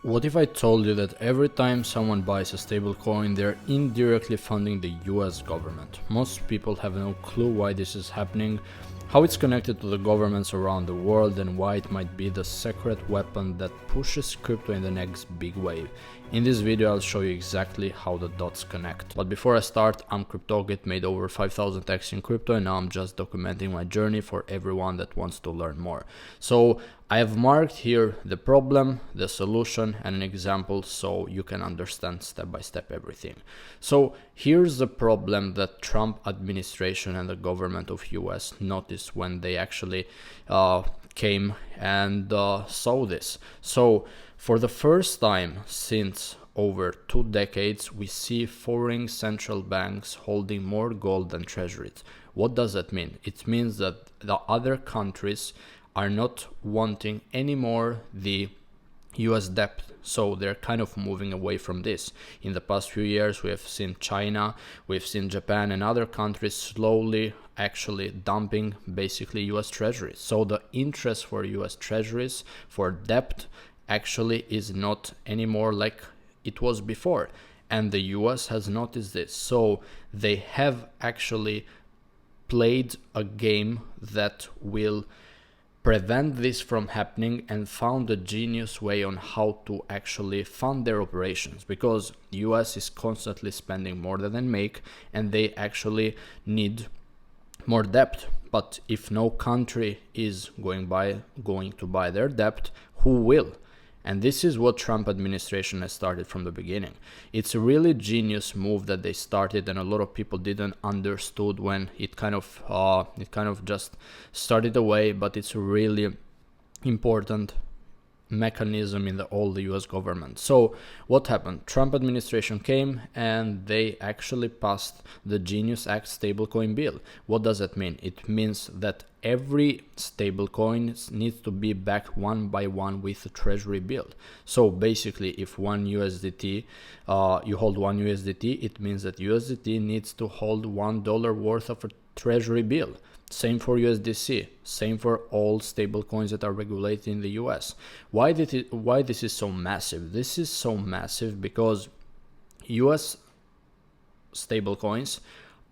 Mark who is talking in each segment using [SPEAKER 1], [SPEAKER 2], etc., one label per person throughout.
[SPEAKER 1] What if I told you that every time someone buys a stablecoin, they're indirectly funding the US government? Most people have no clue why this is happening, how it's connected to the governments around the world, and why it might be the secret weapon that pushes crypto in the next big wave. In this video, I'll show you exactly how the dots connect. But before I start, I'm CryptoGit, made over 5,000x in crypto, and now I'm just documenting my journey for everyone that wants to learn more. So I have marked here the problem, the solution, and an example so you can understand step by step everything. So here's the problem that Trump administration and the government of US noticed when they actually came and saw this. So for the first time since over 2 decades, we see foreign central banks holding more gold than treasuries. What does that mean? It means that the other countries are not wanting anymore the US debt, so they're kind of moving away from this. In the past few years, we have seen China, we've seen Japan and other countries slowly actually dumping basically US treasuries. So the interest for US treasuries for debt actually is not anymore like it was before, and the US has noticed this. So they have actually played a game that will prevent this from happening and found a genius way on how to actually fund their operations, because US is constantly spending more than they make and they actually need more debt. But if no country is going to buy their debt, who will? And this is what Trump administration has started from the beginning. It's a really genius move that they started, and a lot of people didn't understood when it kind of just started away. But it's a really important mechanism in all the US government. So what happened? Trump administration came and they actually passed the Genius Act stablecoin bill. What does that mean? It means that every stablecoin needs to be backed one by one with a treasury bill. So basically, if one USDT, you hold one USDT, it means that USDT needs to hold $1 worth of a treasury bill. Same for USDC, same for all stablecoins that are regulated in the US. Why this is so massive? This is so massive because US stablecoins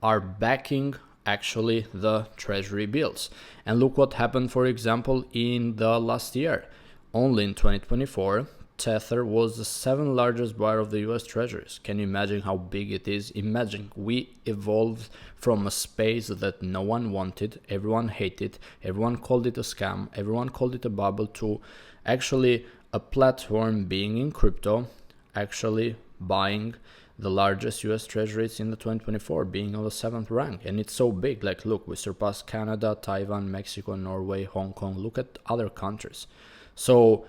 [SPEAKER 1] are backing actually the treasury bills. And look what happened, for example, in the last year. Only in 2024, Tether was the 7th largest buyer of the US treasuries. Can you imagine how big it is? Imagine we evolved from a space that no one wanted, everyone hated, everyone called it a scam, everyone called it a bubble, to actually a platform being in crypto, actually buying the largest US treasuries in the 2024, being on the 7th rank. And it's so big. Like, look, we surpassed Canada, Taiwan, Mexico, Norway, Hong Kong. Look at other countries. So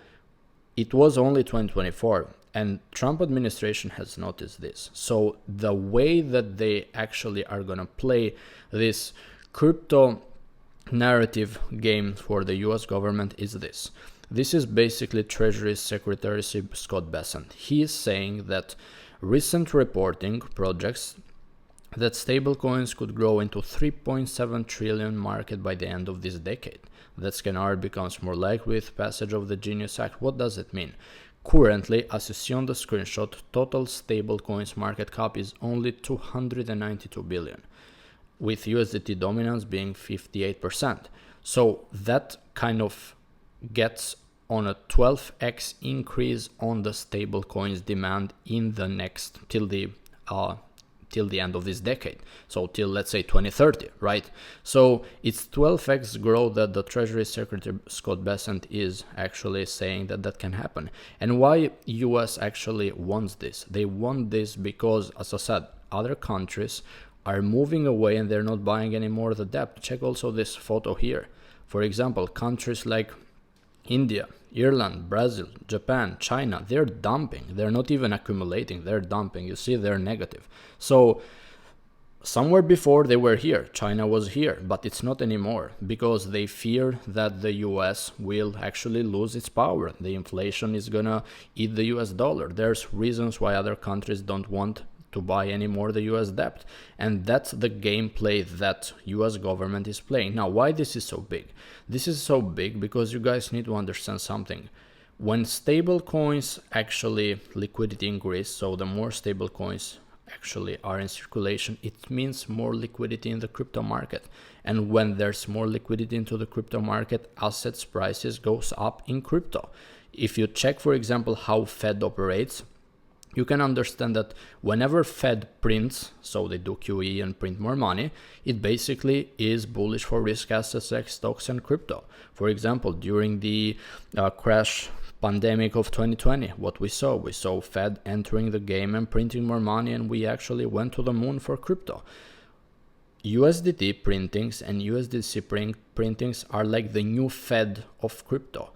[SPEAKER 1] it was only 2024, and Trump administration has noticed this. So the way that they actually are going to play this crypto narrative game for the US government is this. This is basically Treasury Secretary Scott Bessent. He is saying that recent reporting projects that stablecoins could grow into 3.7 trillion market by the end of this decade. That scenario becomes more likely with passage of the Genius Act. What does it mean? Currently, as you see on the screenshot, total stablecoins market cap is only 292 billion, with USDT dominance being 58%. So that kind of gets on a 12x increase on the stablecoins demand in the next till the end of this decade, so till, let's say, 2030, right? So it's 12x growth that the Treasury Secretary Scott Bessent is actually saying that can happen. And why US actually wants this? They want this because, as I said, other countries are moving away and they're not buying anymore the debt. Check also this photo here. For example, countries like India, Ireland, Brazil, Japan, China, they're dumping. They're not even accumulating, they're dumping. You see, they're negative. So somewhere before they were here, China was here, but it's not anymore because they fear that the US will actually lose its power. The inflation is gonna eat the US dollar. There's reasons why other countries don't want to buy anymore the US debt. And that's the gameplay that US government is playing. Now, why this is so big? This is so big because you guys need to understand something. When stable coins actually liquidity increase, so the more stable coins actually are in circulation, it means more liquidity in the crypto market. And when there's more liquidity into the crypto market, assets prices goes up in crypto. If you check, for example, how Fed operates, you can understand that whenever Fed prints, so they do QE and print more money, it basically is bullish for risk assets like stocks and crypto. For example, during the crash pandemic of 2020, what we saw Fed entering the game and printing more money, and we actually went to the moon for crypto. USDT printings and USDC printings are like the new Fed of crypto.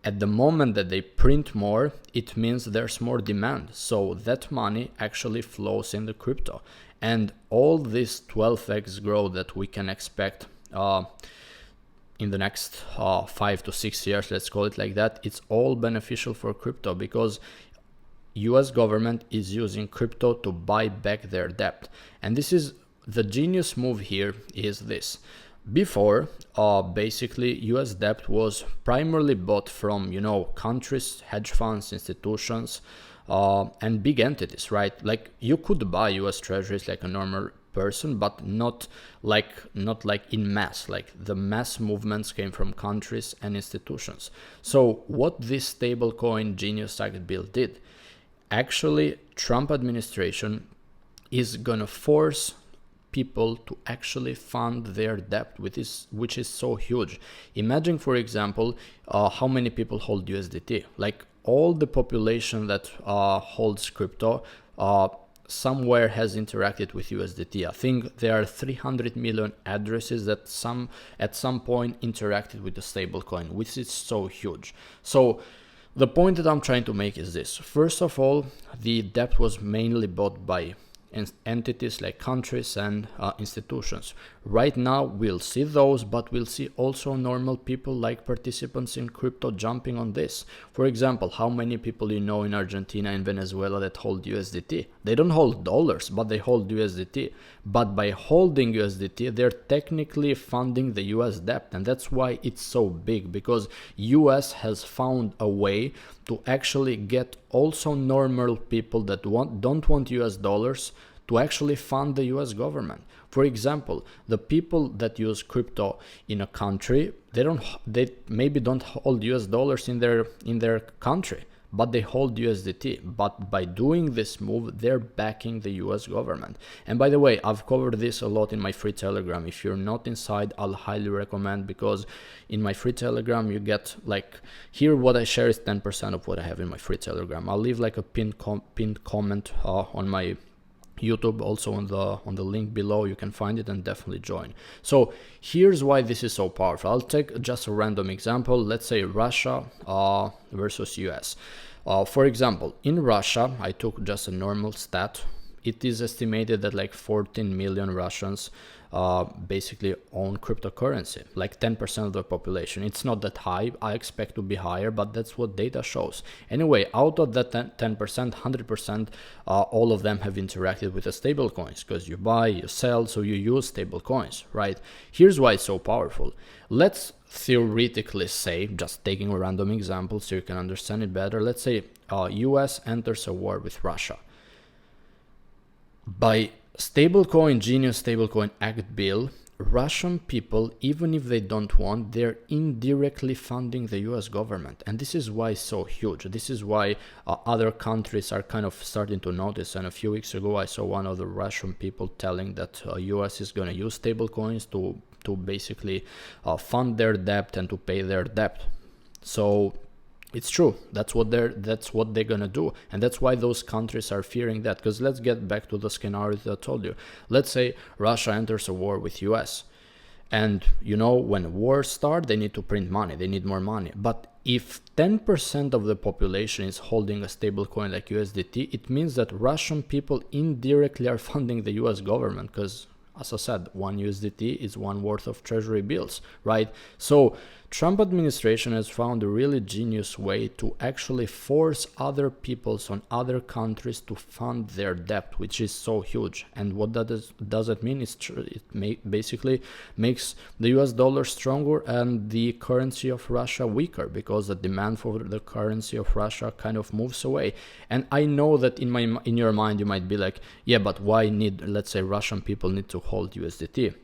[SPEAKER 1] At the moment that they print more, it means there's more demand. So that money actually flows in the crypto. And all this 12x growth that we can expect in the next 5 to 6 years, let's call it like that, it's all beneficial for crypto because US government is using crypto to buy back their debt. And this is the genius move here is this. Before, basically, US debt was primarily bought from, countries, hedge funds, institutions, and big entities, right? Like you could buy US treasuries like a normal person, but not like in mass. Like the mass movements came from countries and institutions. So what this stablecoin Genius Act bill did, actually, Trump administration is gonna force people to actually fund their debt, which is so huge. Imagine, for example, how many people hold USDT. Like all the population that holds crypto somewhere has interacted with USDT. I think there are 300 million addresses that at some point interacted with the stablecoin, which is so huge. So the point that I'm trying to make is this. First of all, the debt was mainly bought by entities like countries and institutions. Right now we'll see those, but we'll see also normal people like participants in crypto jumping on this. For example, how many people you know in Argentina and Venezuela that hold USDT? They don't hold dollars, but they hold USDT. But by holding USDT, they're technically funding the US debt, and that's why it's so big, because US has found a way to actually get also normal people that don't want US dollars to actually fund the US government. For example, the people that use crypto in a country, they maybe don't hold US dollars in their country, but they hold USDT. But by doing this move, they're backing the US government. And by the way, I've covered this a lot in my free Telegram. If you're not inside, I'll highly recommend, because in my free Telegram, you get here what I share is 10% of what I have in my free Telegram. I'll leave a pinned comment on my YouTube, also on the link below. You can find it and definitely join. So here's why this is so powerful. I'll take just a random example. Let's say Russia versus US. For example, in Russia, I took just a normal stat. It is estimated that 14 million Russians basically own cryptocurrency, 10% of the population. It's not that high. I expect to be higher, but that's what data shows. Anyway, out of that 10%, 100%, all of them have interacted with the stable coins, because you buy, you sell, so you use stable coins, right? Here's why it's so powerful. Let's theoretically say, just taking a random example so you can understand it better, let's say US enters a war with Russia. By Genius Stablecoin Act bill, Russian people, even if they don't want, they're indirectly funding the US government. And this is why it's so huge. This is why other countries are kind of starting to notice. And a few weeks ago, I saw one of the Russian people telling that US is going to use stablecoins to basically fund their debt and to pay their debt. So it's true. That's what they're gonna do, and that's why those countries are fearing that. Because let's get back to the scenario that I told you. Let's say Russia enters a war with US, and when wars start, they need to print money. They need more money. But if 10% of the population is holding a stable coin like USDT, it means that Russian people indirectly are funding the US government, because As I said, 1 USDT is 1 worth of treasury bills, right? So Trump administration has found a really genius way to actually force other peoples on other countries to fund their debt, which is so huge. And what does it mean? Basically makes the US dollar stronger and the currency of Russia weaker, because the demand for the currency of Russia kind of moves away. And I know that in your mind you might be like, yeah, but why let's say Russian people need to hold USDT?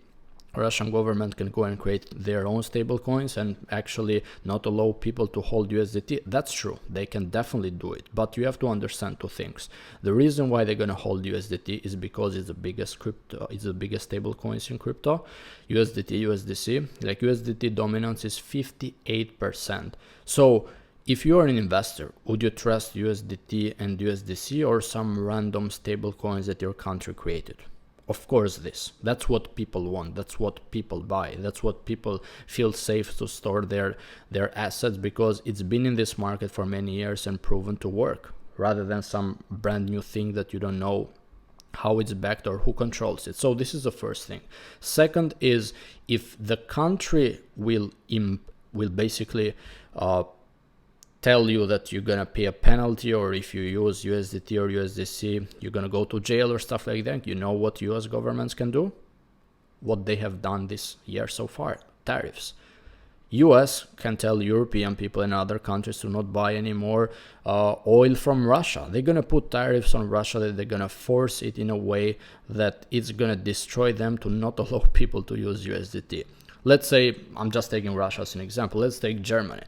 [SPEAKER 1] Russian government can go and create their own stable coins and actually not allow people to hold USDT. That's true. They can definitely do it. But you have to understand two things. The reason why they're going to hold USDT is because it's the biggest crypto, it's the biggest stable coins in crypto. USDT, USDC, like USDT dominance is 58%. So if you are an investor, would you trust USDT and USDC or some random stable coins that your country created? Of course that's what people want, that's what people buy, that's what people feel safe to store their assets, because it's been in this market for many years and proven to work, rather than some brand new thing that you don't know how it's backed or who controls it. So this is the first thing. Second is, if the country will basically tell you that you're gonna pay a penalty, or if you use USDT or USDC you're gonna go to jail or stuff like that, you know what US governments can do? What they have done this year so far: tariffs. US can tell European people and other countries to not buy any more oil from Russia. They're gonna put tariffs on Russia, that they're gonna force it in a way that it's gonna destroy them to not allow people to use USDT. Let's say, I'm just taking Russia as an example, let's take Germany.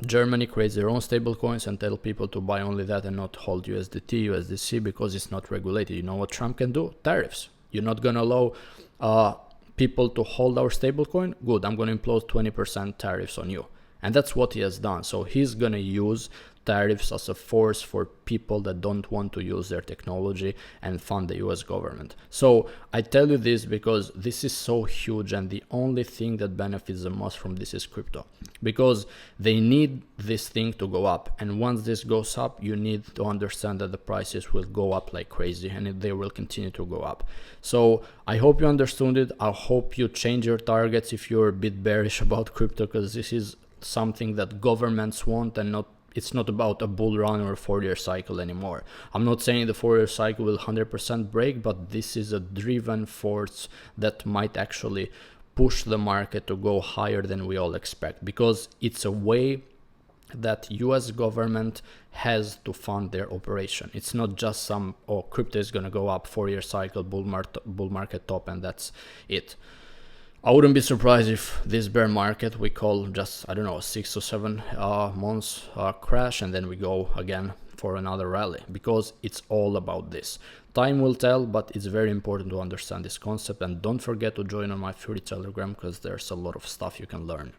[SPEAKER 1] Germany creates their own stable coins and tell people to buy only that and not hold USDT, USDC, because it's not regulated. You know what Trump can do? Tariffs. You're not going to allow people to hold our stable coin? Good, I'm going to impose 20% tariffs on you. And that's what he has done. So he's going to use tariffs as a force for people that don't want to use their technology and fund the US government. So I tell you this because this is so huge, and the only thing that benefits the most from this is crypto, because they need this thing to go up. And once this goes up, you need to understand that the prices will go up like crazy, and they will continue to go up. So I hope you understood it. I hope you change your targets if you're a bit bearish about crypto, because this is something that governments want, and it's not about a bull run or a 4-year cycle anymore. I'm not saying the 4-year cycle will 100% break, but this is a driven force that might actually push the market to go higher than we all expect, because it's a way that US government has to fund their operation. It's not just some, crypto is going to go up, 4-year cycle, bull market top, and that's it. I wouldn't be surprised if this bear market we call just, 6 to 7 months crash, and then we go again for another rally, because it's all about this. Time will tell, but it's very important to understand this concept, and don't forget to join on my free Telegram, because there's a lot of stuff you can learn.